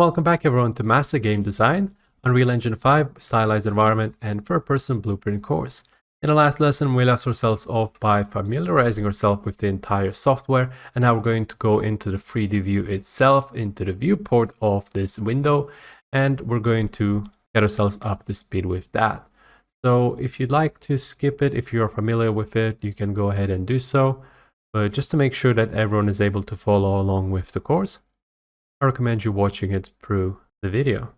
welcome back everyone to Master Game Design, Unreal Engine 5, Stylized Environment, and First-Person Blueprint course. In the last lesson, we left ourselves off by familiarizing ourselves with the entire software, and now we're going to go into the 3D view itself, into the viewport of this window, and we're going to get ourselves up to speed with that. So if you'd like to skip it, if you're familiar with it, you can go ahead and do so. But just to make sure that everyone is able to follow along with the course, I recommend you watching it through the video.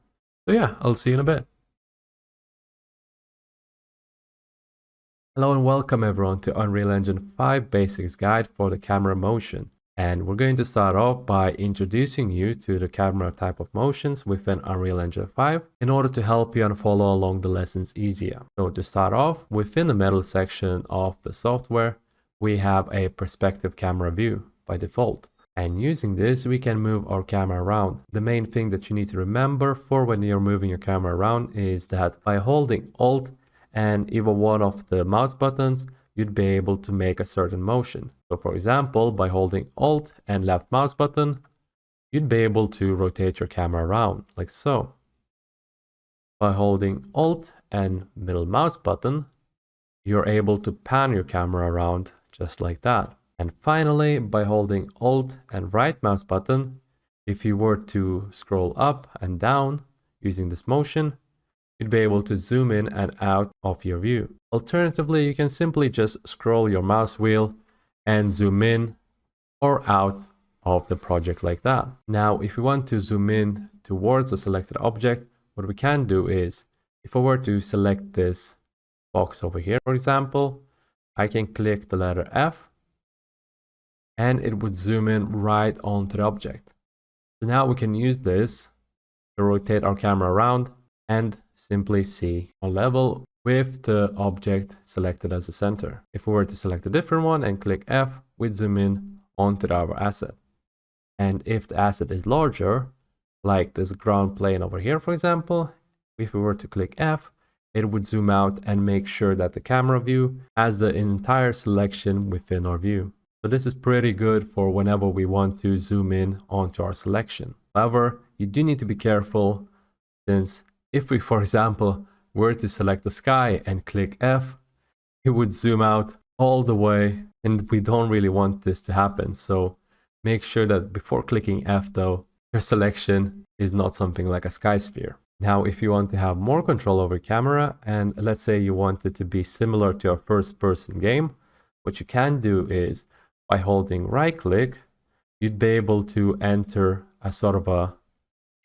So yeah, I'll see you in a bit. Hello and welcome everyone to Unreal Engine 5 Basics Guide for the Camera Motion. And we're going to start off by introducing you to the camera type of motions within Unreal Engine 5 in order to help you and follow along the lessons easier. So to start off, within the middle section of the software, we have a perspective camera view by default. And using this, we can move our camera around. The main thing that you need to remember for when you're moving your camera around is that by holding Alt and either one of the mouse buttons, you'd be able to make a certain motion. So for example, by holding Alt and left mouse button, you'd be able to rotate your camera around, like so. By holding Alt and middle mouse button, you're able to pan your camera around just like that. And finally, by holding Alt and right mouse button, if you were to scroll up and down using this motion, you'd be able to zoom in and out of your view. Alternatively, you can simply just scroll your mouse wheel and zoom in or out of the project like that. Now, if we want to zoom in towards a selected object, what we can do is, if I were to select this box over here, for example, I can click the letter F, and it would zoom in right onto the object. So now we can use this to rotate our camera around and simply see our level with the object selected as the center. If we were to select a different one and click F, we'd zoom in onto our asset. And if the asset is larger, like this ground plane over here, for example, if we were to click F, it would zoom out and make sure that the camera view has the entire selection within our view. So this is pretty good for whenever we want to zoom in onto our selection. However, you do need to be careful, since if we, for example, were to select the sky and click F, it would zoom out all the way, and we don't really want this to happen. So make sure that before clicking F though, your selection is not something like a sky sphere. Now, if you want to have more control over camera, and let's say you want it to be similar to a first-person game, what you can do is, by holding right click, you'd be able to enter a sort of a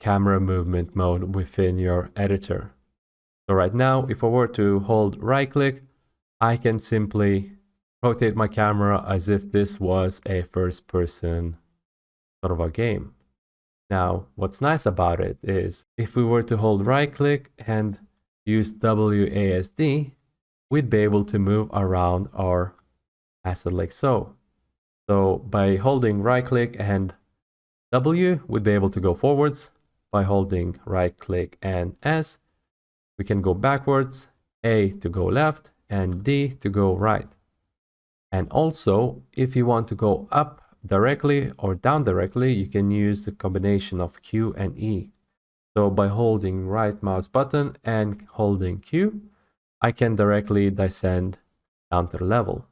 camera movement mode within your editor. So right now, if I were to hold right click, I can simply rotate my camera as if this was a first person sort of a game. Now, what's nice about it is if we were to hold right click and use WASD, we'd be able to move around our asset like so. So by holding right click and W, we'd be able to go forwards. By holding right click and S, we can go backwards, A to go left, and D to go right. And also, if you want to go up directly or down directly, you can use the combination of Q and E. So by holding right mouse button and holding Q, I can directly descend down to the level.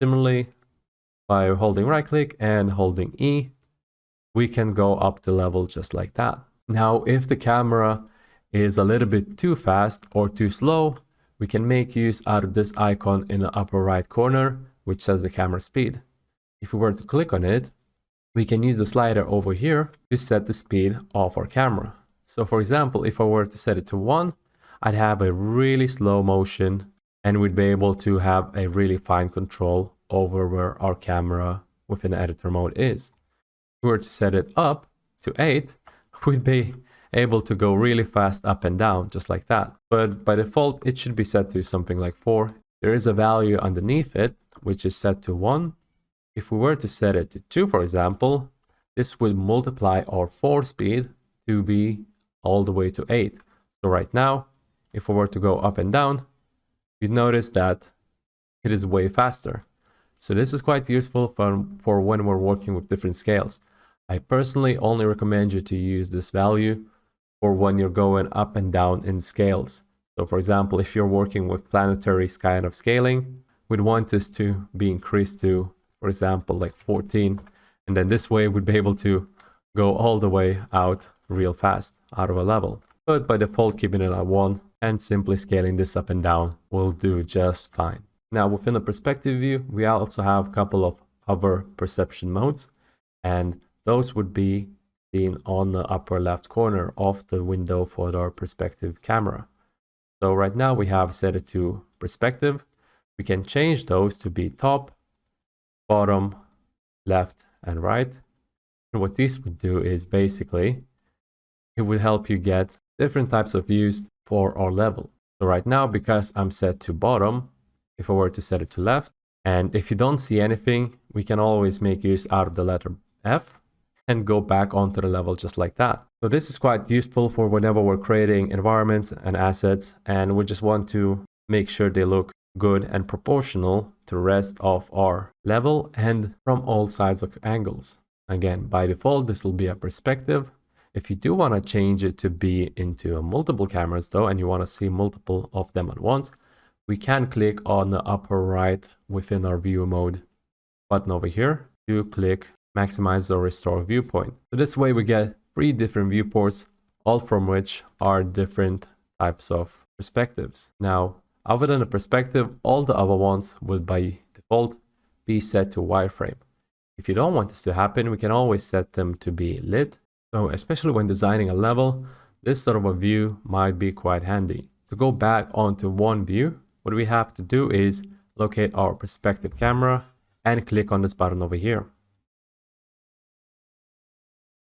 Similarly, by holding right click and holding E, we can go up the level just like that. Now, if the camera is a little bit too fast or too slow, we can make use out of this icon in the upper right corner, which says the camera speed. If we were to click on it, we can use the slider over here to set the speed of our camera. So for example, if I were to set it to 1, I'd have a really slow motion, and we'd be able to have a really fine control over where our camera within the editor mode is. If we were to set it up to 8, we'd be able to go really fast up and down, just like that. But by default, it should be set to something like 4. There is a value underneath it, which is set to 1. If we were to set it to 2, for example, this would multiply our 4 speed to be all the way to 8. So right now, if we were to go up and down, you'd notice that it is way faster. So this is quite useful for when we're working with different scales. I personally only recommend you to use this value for when you're going up and down in scales. So for example, if you're working with planetary kind of scaling, we'd want this to be increased to, for example, like 14. And then this way we'd be able to go all the way out real fast out of a level. But by default, keeping it at 1 and simply scaling this up and down will do just fine. Now within the perspective view, we also have a couple of hover perception modes, and those would be seen on the upper left corner of the window for our perspective camera. So right now we have set it to perspective. We can change those to be top, bottom, left, and right. And what this would do is basically, it would help you get different types of views for our level. So right now, because I'm set to bottom, if I were to set it to left, and if you don't see anything, we can always make use out of the letter F and go back onto the level just like that. So this is quite useful for whenever we're creating environments and assets, and we just want to make sure they look good and proportional to the rest of our level and from all sides of angles. Again, by default, this will be a perspective. If you do want to change it to be into multiple cameras though, and you want to see multiple of them at once, we can click on the upper right within our view mode button over here to click maximize or restore viewpoint. So this way we get 3 different viewports, all from which are different types of perspectives. Now, other than the perspective, all the other ones would by default be set to wireframe. If you don't want this to happen, we can always set them to be lit. So especially when designing a level, this sort of a view might be quite handy. To go back onto one view, what we have to do is locate our perspective camera and click on this button over here.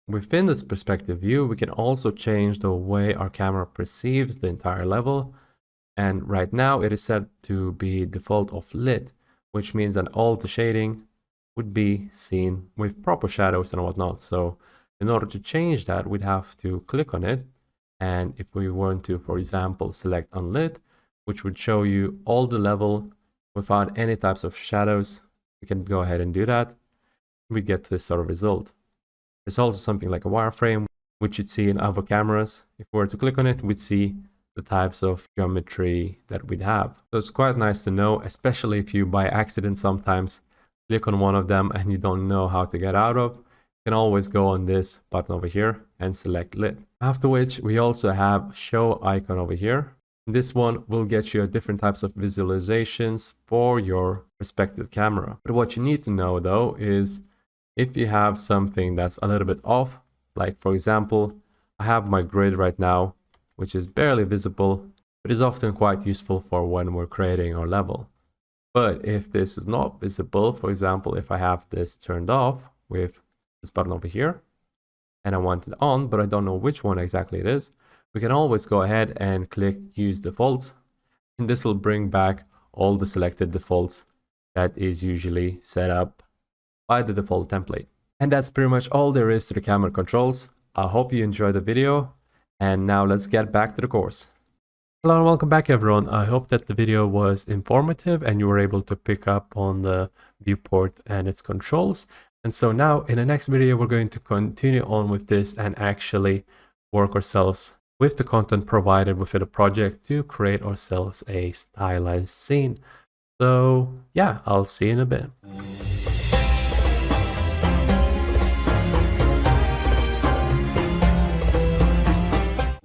Within this perspective view, we can also change the way our camera perceives the entire level. And right now it is set to be default of lit, which means that all the shading would be seen with proper shadows and whatnot. So in order to change that, we'd have to click on it. And if we want to, for example, select unlit, which would show you all the level without any types of shadows, we can go ahead and do that. We get this sort of result. There's also something like a wireframe, which you'd see in other cameras. If we were to click on it, we'd see the types of geometry that we'd have. So it's quite nice to know, especially if you by accident sometimes click on one of them and you don't know how to get out of. You can always go on this button over here and select lit. After which we also have show icon over here. This one will get you different types of visualizations for your perspective camera. But what you need to know though is if you have something that's a little bit off, like for example, I have my grid right now, which is barely visible, but is often quite useful for when we're creating our level. But if this is not visible, for example, if I have this turned off with this button over here, and I want it on, but I don't know which one exactly it is, we can always go ahead and click use defaults, and this will bring back all the selected defaults that is usually set up by the default template. And that's pretty much all there is to the camera controls. I hope you enjoyed the video, and now let's get back to the course. Hello and welcome back everyone. I hope that the video was informative and you were able to pick up on the viewport and its controls. And so now in the next video, we're going to continue on with this and actually work ourselves with the content provided within the project to create ourselves a stylized scene. So yeah, I'll see you in a bit.